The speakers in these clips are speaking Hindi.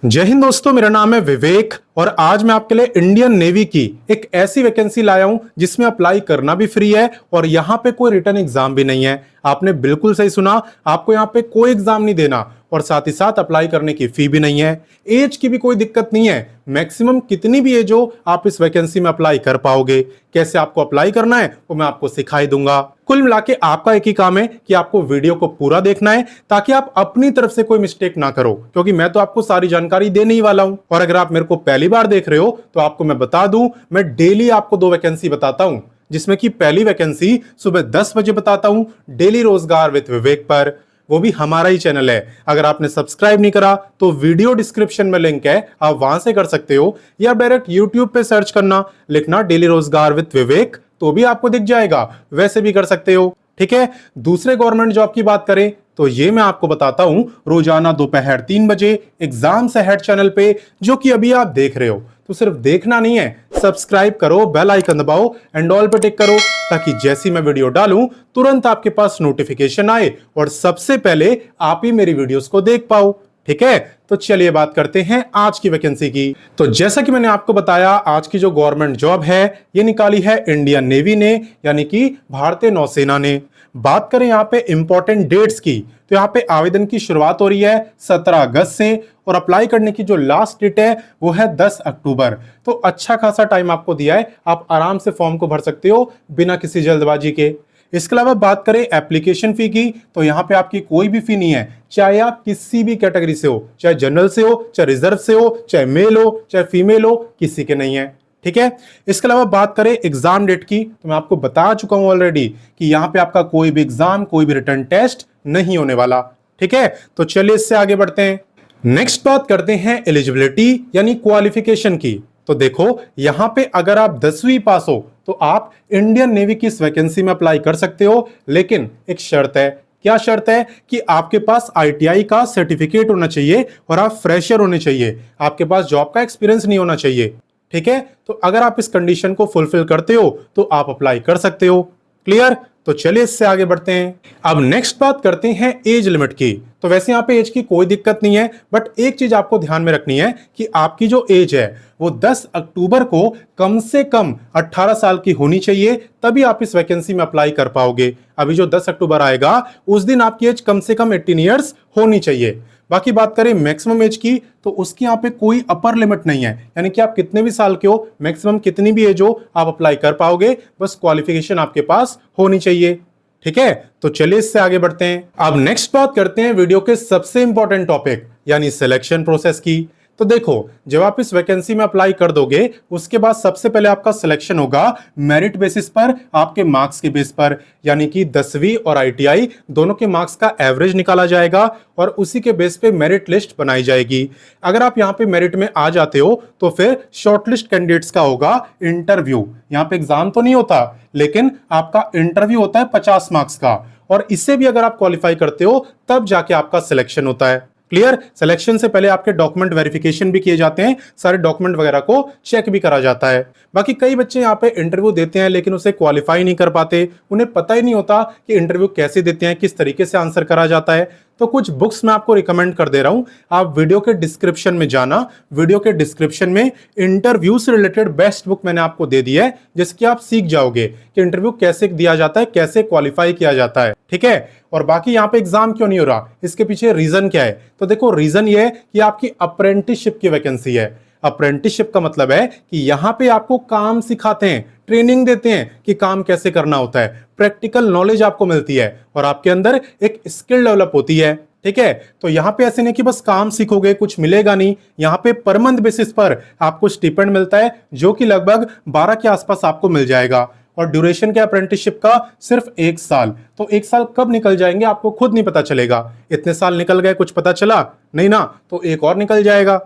जय हिंद दोस्तों, मेरा नाम है विवेक और आज मैं आपके लिए इंडियन नेवी की एक ऐसी वैकेंसी लाया हूं जिसमें अप्लाई करना भी फ्री है और यहां पे कोई रिटर्न एग्जाम भी नहीं है। आपने बिल्कुल सही सुना, आपको यहां पे कोई एग्जाम नहीं देना और साथ ही साथ अप्लाई करने की फी भी नहीं है। एज की भी कोई दिक्कत नहीं है, मैक्सिमम कितनी भी एज हो आप इस वैकेंसी में अप्लाई कर पाओगे। कैसे आपको अप्लाई करना है वो मैं आपको सिखाई दूंगा। कुल मिला के आपका एक ही काम है कि आपको वीडियो को पूरा देखना है ताकि आप अपनी तरफ से कोई मिस्टेक ना करो, क्योंकि मैं तो आपको सारी जानकारी देने ही वाला हूं। और अगर आप मेरे को पहली बार देख रहे हो तो आपको मैं बता दूं, मैं डेली आपको 2 वैकेंसी बताता हूं, जिसमें कि पहली वैकेंसी सुबह 10 बजे बताता हूं डेली रोजगार विद विवेक पर। वो भी हमारा ही चैनल है। अगर आपने सब्सक्राइब नहीं करा तो वीडियो डिस्क्रिप्शन में लिंक है, आप वहां से कर सकते हो, या डायरेक्ट यूट्यूब पे सर्च करना, लिखना डेली रोजगार विद विवेक तो भी आपको दिख जाएगा, वैसे भी कर सकते हो। ठीक है। दूसरे गवर्नमेंट जॉब की बात करें तो ये मैं आपको बताता हूं रोजाना दोपहर 3 बजे एग्जाम्स अहेड चैनल पे, जो कि अभी आप देख रहे हो। तो सिर्फ देखना नहीं है, सब्सक्राइब करो, बेल आइकन दबाओ एंड ऑल पे टिक करो, ताकि जैसी मैं वीडियो डालूं तुरंत आपके पास नोटिफिकेशन आए और सबसे पहले आप ही मेरी वीडियोस को देख पाओ। ठीक है, तो चलिए बात करते हैं आज की वैकेंसी की। तो जैसा कि मैंने आपको बताया, आज की जो गवर्नमेंट जॉब है ये निकाली है इंडियन नेवी ने, यानी कि भारतीय नौसेना ने। बात करें यहाँ पे इंपॉर्टेंट डेट्स की, तो यहाँ पे आवेदन की शुरुआत हो रही है 17 अगस्त से और अप्लाई करने की जो लास्ट डेट है वो है 10 अक्टूबर। तो अच्छा खासा टाइम आपको दिया है, आप आराम से फॉर्म को भर सकते हो बिना किसी जल्दबाजी के। इसके अलावा बात करें एप्लीकेशन फी की, तो यहाँ पे आपकी कोई भी फी नहीं है, चाहे आप किसी भी कैटेगरी से हो, चाहे जनरल से हो, चाहे रिजर्व से हो, चाहे मेल हो, चाहे फीमेल हो, किसी के नहीं है। ठीक है। इसके अलावा बात करें एग्जाम डेट की, तो मैं आपको बता चुका हूं ऑलरेडी कि यहां पे आपका कोई भी एग्जाम, कोई भी रिटर्न टेस्ट नहीं होने वाला। ठीक है, तो चलिए इससे आगे बढ़ते हैं। नेक्स्ट बात करते हैं एलिजिबिलिटी यानी क्वालिफिकेशन की। तो देखो यहां पे अगर आप 10वीं पास हो तो आप इंडियन नेवी की इस वैकेंसी में अप्लाई कर सकते हो, लेकिन एक शर्त है। क्या शर्त है? कि आपके पास आईटीआई का सर्टिफिकेट होना चाहिए और आप फ्रेशर होने चाहिए, आपके पास जॉब का एक्सपीरियंस नहीं होना चाहिए। ठीक है, तो अगर आप इस कंडीशन को फुलफिल करते हो तो आप अप्लाई कर सकते हो। क्लियर? तो चलिए इससे आगे बढ़ते हैं। अब नेक्स्ट बात करते हैं एज लिमिट की। तो वैसे यहाँ पे एज की कोई दिक्कत नहीं है, बट एक चीज आपको ध्यान में रखनी है कि आपकी जो एज है वो 10 अक्टूबर को कम से कम 18 साल की होनी चाहिए, तभी आप इस वैकेंसी में अप्लाई कर पाओगे। अभी जो 10 अक्टूबर आएगा उस दिन आपकी एज कम से कम 18 ईयर्स होनी चाहिए। बाकी बात करें मैक्सिमम एज की, तो उसकी यहाँ पे कोई अपर लिमिट नहीं है, यानी कि आप कितने भी साल के हो, मैक्सिमम कितनी भी एज हो आप अप्लाई कर पाओगे, बस क्वालिफिकेशन आपके पास होनी चाहिए। ठीक है, तो चलिए इससे आगे बढ़ते हैं। अब नेक्स्ट बात करते हैं वीडियो के सबसे इंपॉर्टेंट टॉपिक यानी सिलेक्शन प्रोसेस की। तो देखो, जब आप इस वैकेंसी में अप्लाई कर दोगे उसके बाद सबसे पहले आपका सिलेक्शन होगा मेरिट बेसिस पर, आपके मार्क्स के बेस पर, यानी कि 10वीं और आईटीआई दोनों के मार्क्स का एवरेज निकाला जाएगा और उसी के बेस पे मेरिट लिस्ट बनाई जाएगी। अगर आप यहाँ पे मेरिट में आ जाते हो तो फिर शॉर्टलिस्ट कैंडिडेट्स का होगा इंटरव्यू। यहाँ पे एग्जाम तो नहीं होता, लेकिन आपका इंटरव्यू होता है 50 मार्क्स का, और इससे भी अगर आप क्वालिफाई करते हो तब जाके आपका सिलेक्शन होता है। क्लियर? सिलेक्शन से पहले आपके डॉक्यूमेंट वेरिफिकेशन भी किए जाते हैं, सारे डॉक्यूमेंट वगैरह को चेक भी करा जाता है। बाकी कई बच्चे यहाँ पे इंटरव्यू देते हैं लेकिन उसे क्वालिफाई नहीं कर पाते, उन्हें पता ही नहीं होता कि इंटरव्यू कैसे देते हैं, किस तरीके से आंसर करा जाता है। तो कुछ बुक्स मैं आपको रिकमेंड कर दे रहा हूं, आप वीडियो के डिस्क्रिप्शन में जाना, वीडियो के डिस्क्रिप्शन में इंटरव्यू से रिलेटेड बेस्ट बुक मैंने आपको दे दी है, जिसकी आप सीख जाओगे कि इंटरव्यू कैसे दिया जाता है, कैसे क्वालिफाई किया जाता है। ठीक है, और बाकी यहाँ पे एग्जाम क्यों नहीं हो रहा, इसके पीछे रीजन क्या है? तो देखो, रीजन ये है कि आपकी अप्रेंटिसशिप की वैकेंसी है। अप्रेंटिसशिप का मतलब है कि यहाँ पे आपको काम सिखाते हैं, ट्रेनिंग देते हैं कि काम कैसे करना होता है, प्रैक्टिकल नॉलेज आपको मिलती है और आपके अंदर एक स्किल डेवलप होती है। ठीक है, तो यहाँ पे ऐसे नहीं कि बस काम सीखोगे कुछ मिलेगा नहीं, यहाँ पे पर मंथ बेसिस पर आपको स्टिपेंड मिलता है, जो कि लगभग 12 के आसपास आपको मिल जाएगा। और ड्यूरेशन के अप्रेंटिसशिप का सिर्फ 1 साल। तो 1 साल कब निकल जाएंगे आपको खुद नहीं पता चलेगा। इतने साल निकल गए, कुछ पता चला नहीं ना, तो एक और निकल जाएगा।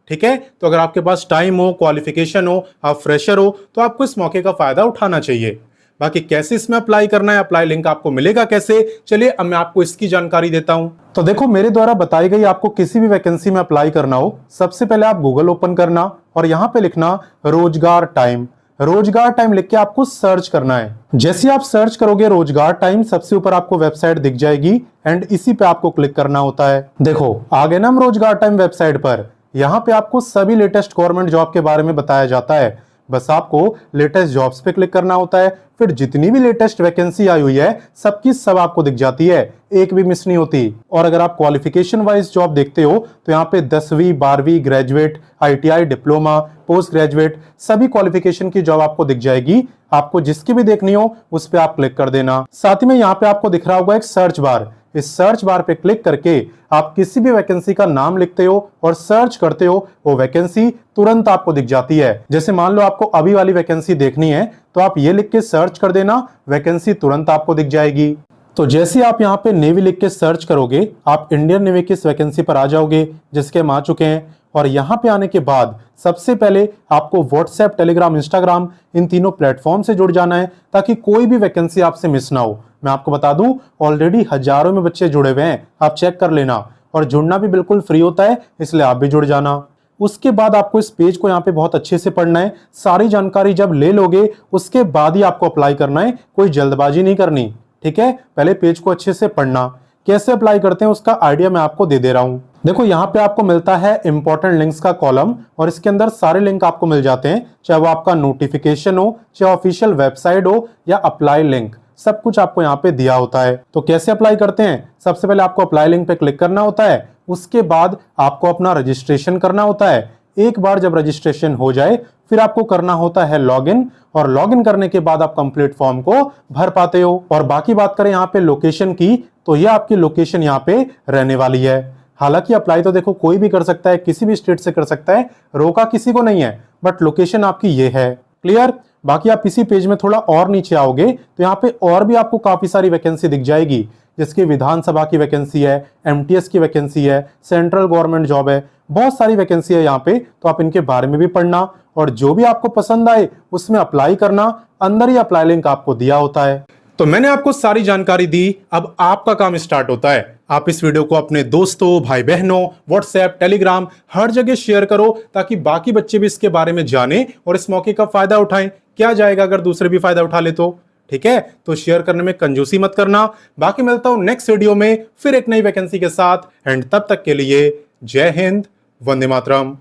ठीक है, तो अगर आपके पास टाइम हो, क्वालिफिकेशन हो, आप फ्रेशर हो, तो आपको इस मौके का फायदा उठाना चाहिए। बाकी कैसे इसमें अप्लाई करना है, अप्लाई लिंक आपको मिलेगा कैसे, चलिए अब मैं आपको इसकी जानकारी देता हूं। तो देखो, मेरे द्वारा बताई गई आपको किसी भी वैकेंसी में अप्लाई करना हो, सबसे पहले आप गूगल ओपन करना और यहां पे लिखना रोजगार टाइम। रोजगार टाइम लिख के आपको सर्च करना है। जैसे आप सर्च करोगे रोजगार टाइम, सबसे ऊपर आपको वेबसाइट दिख जाएगी एंड इसी पे आपको क्लिक करना होता है। देखो आ गए ना हम रोजगार टाइम वेबसाइट पर। यहाँ पे आपको सभी लेटेस्ट गवर्नमेंट जॉब के बारे में बताया जाता है। बस आपको लेटेस्ट जॉब्स पे क्लिक करना होता है, फिर जितनी भी लेटेस्ट वैकेंसी आई हुई है सबकी सब आपको दिख जाती है, एक भी मिस नहीं होती। और अगर आप क्वालिफिकेशन वाइज जॉब देखते हो तो यहाँ पे 10वीं 12वीं graduate, ITI, diploma, post graduate सभी क्वालिफिकेशन की जॉब आपको दिख जाएगी। आपको जिसकी भी देखनी हो उस पर आप क्लिक कर देना। साथ ही में यहाँ पे आपको दिख रहा होगा एक सर्च बार। इस सर्च बार पे क्लिक करके आप किसी भी वैकेंसी का नाम लिखते हो और सर्च करते हो, वो वैकेंसी तुरंत आपको दिख जाती है। जैसे मान लो आपको अभी वाली वैकेंसी देखनी है तो आप ये लिख के सर्च कर देना, वैकेंसी तुरंत आपको दिख जाएगी। तो जैसे आप यहाँ पे नेवी लिख के सर्च करोगे आप इंडियन नेवी की इस वैकेंसी पर आ जाओगे, जिसके हम आ चुके हैं। और यहाँ पे आने के बाद सबसे पहले आपको व्हाट्सएप, टेलीग्राम, इंस्टाग्राम इन तीनों प्लेटफॉर्म से जुड़ जाना है ताकि कोई भी वैकेंसी आपसे मिस ना हो। मैं आपको बता दूं ऑलरेडी हजारों में बच्चे जुड़े हुए हैं, आप चेक कर लेना। और जुड़ना भी बिल्कुल फ्री होता है, इसलिए आप भी जुड़ जाना। उसके बाद आपको इस पेज को यहाँ पे बहुत अच्छे से पढ़ना है। सारी जानकारी जब ले लोगे उसके बाद ही आपको अप्लाई करना है, कोई जल्दबाजी नहीं करनी, ठीक है। पहले पेज को अच्छे से पढ़ना। कैसे अप्लाई करते हैं उसका आइडिया मैं आपको दे रहा हूं। देखो यहाँ पे आपको मिलता है इंपॉर्टेंट लिंक्स का कॉलम और इसके अंदर सारे लिंक आपको मिल जाते हैं, चाहे वो आपका नोटिफिकेशन हो, चाहे ऑफिशियल वेबसाइट हो या अप्लाई लिंक, सब कुछ आपको यहाँ पे दिया होता है। तो कैसे अप्लाई करते हैं, सबसे पहले आपको अप्लाई लिंक पे क्लिक करना होता है। उसके बाद आपको अपना रजिस्ट्रेशन करना होता है। एक बार जब रजिस्ट्रेशन हो जाए फिर आपको करना होता है लॉगिन, और लॉगिन करने के बाद आप कंप्लीट फॉर्म को भर पाते हो। और बाकी बात करें यहाँ पे लोकेशन की, तो ये आपकी लोकेशन यहाँ पे रहने वाली है। हालांकि अप्लाई तो देखो कोई भी कर सकता है, किसी भी स्टेट से कर सकता है, रोका किसी को नहीं है, बट लोकेशन आपकी ये है। क्लियर। बाकी आप इसी पेज में थोड़ा और नीचे आओगे तो यहाँ पे और भी आपको काफी सारी वैकेंसी दिख जाएगी, जिसकी विधानसभा की वैकेंसी है, MTS की वैकेंसी है, सेंट्रल गवर्नमेंट जॉब है, बहुत सारी वैकेंसी है यहाँ पे। तो आप इनके बारे में भी पढ़ना और जो भी आपको पसंद आए उसमें अप्लाई करना। अंदर ही अप्लाई लिंक आपको दिया होता है। तो मैंने आपको सारी जानकारी दी, अब आपका काम स्टार्ट होता है। आप इस वीडियो को अपने दोस्तों, भाई बहनों, व्हाट्सएप, टेलीग्राम हर जगह शेयर करो ताकि बाकी बच्चे भी इसके बारे में जाने और इस मौके का फायदा उठाएं। क्या जाएगा अगर दूसरे भी फायदा उठा ले तो, ठीक है। तो शेयर करने में कंजूसी मत करना। बाकी मिलता हूं नेक्स्ट वीडियो में फिर एक नई वैकेंसी के साथ, एंड तब तक के लिए जय हिंद, वंदे मातरम।